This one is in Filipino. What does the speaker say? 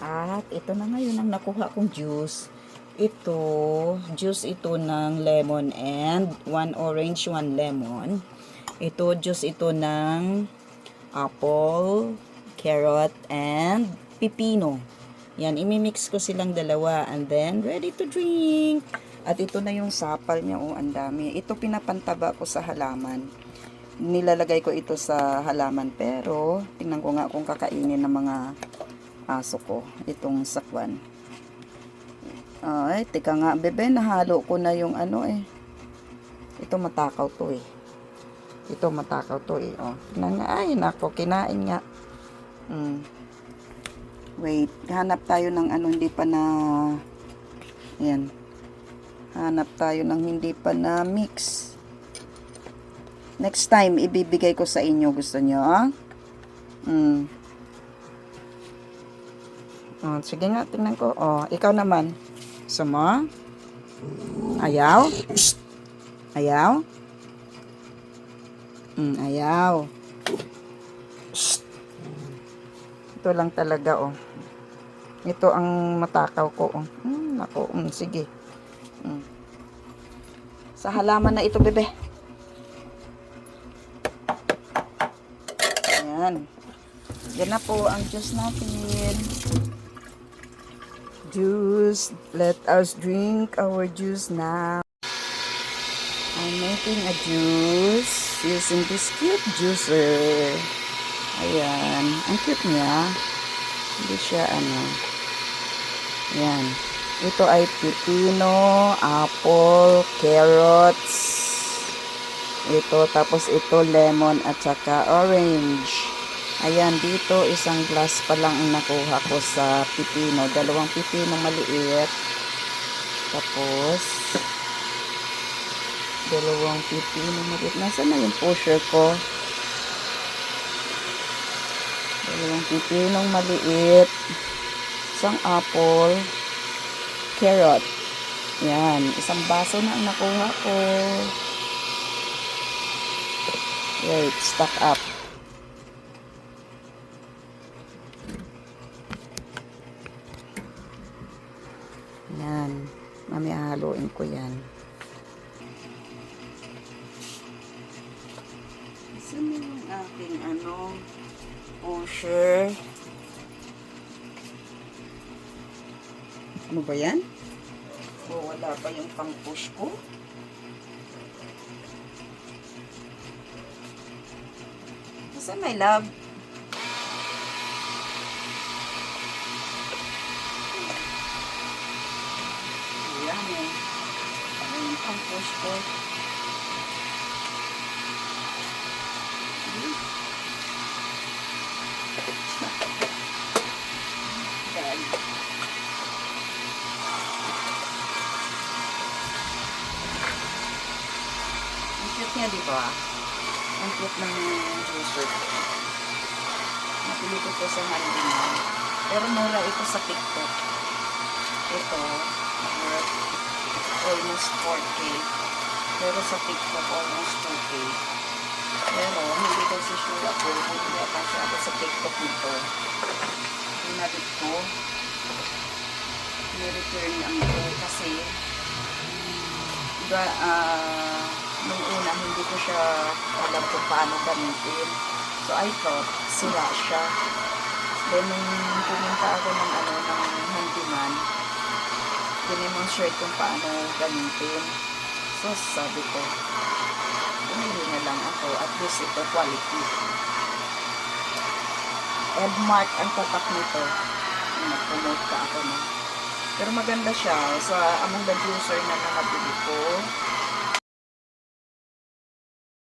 At ito na ngayon ang nakuha kong juice. Juice ito ng lemon and 1 orange, 1 lemon. Juice ito ng apple, carrot, and pipino. Yan, imimix ko silang dalawa and then ready to drink. At ito na yung sapal niya, oh, ang dami. Ito pinapantaba ko sa halaman. Nilalagay ko ito sa halaman pero tingnan ko nga kung kakainin ng mga aso ko itong sakwan. Ay, teka nga, bebe, nahalo ko na yung ano eh. Ito matakaw to eh. Oh. Ay, nako, kinain nga. Wait, hanap tayo ng ano, hindi pa na, ayan. Hanap tayo ng hindi pa na mix. Next time, ibibigay ko sa inyo. Gusto nyo, ah? Sige nga, tingnan ko. Ikaw naman. Gusto mo? Ayaw? Ayaw? Ayaw. Ito lang talaga, oh. Ito ang matakaw ko, oh. Nako, sige. Sa halaman na ito, bebe. Ayan. Yan na po ang juice natin. Juice. Let us drink our juice now. I'm making a juice using this cute juicer. Ayan. Ang cute niya. Hindi siya ano. Ayan. Ito ay pipino, apple, carrots. Tapos ito lemon at saka orange. Ayan, dito isang glass pa lang ang nakuha ko sa pipino. 2 pipino maliit. Tapos 2 pipino maliit. Nasaan na yung pusher ko? 2 pipinong maliit. Isang apple. Carrot. Yan, isang baso na ang nakuha ko. Wait, stack up. Yan. Mamaya haluin ko yan. Saan yung aking pusher? Ano ba yan? Wala pa yung pang-push ko. Saan my love? Ayan eh. Ano yung pang-push ko? Ang cute niya, diba? Ang cute ng juicer. Napili ko po sa handyman. Pero mura ito sa TikTok. Ito, almost 4K. Pero sa TikTok, almost 2K. Pero, hindi kasi sure ako. Hindi ako sa TikTok nito. Pinabit ko. Ni-return lang ito kasi diba, nung una, hindi ko siya alam kung paano gamitin. So, I thought, sira siya. Then, nung pumunta ako ng handyman, dinemonstrate kung paano gamitin. So, sabi ko, bumili na lang ako. At least ito, quality. Edmark ang tatak nito. Nag-promote pa ako na. Pero maganda siya. Sa among the juicer na nabili ko,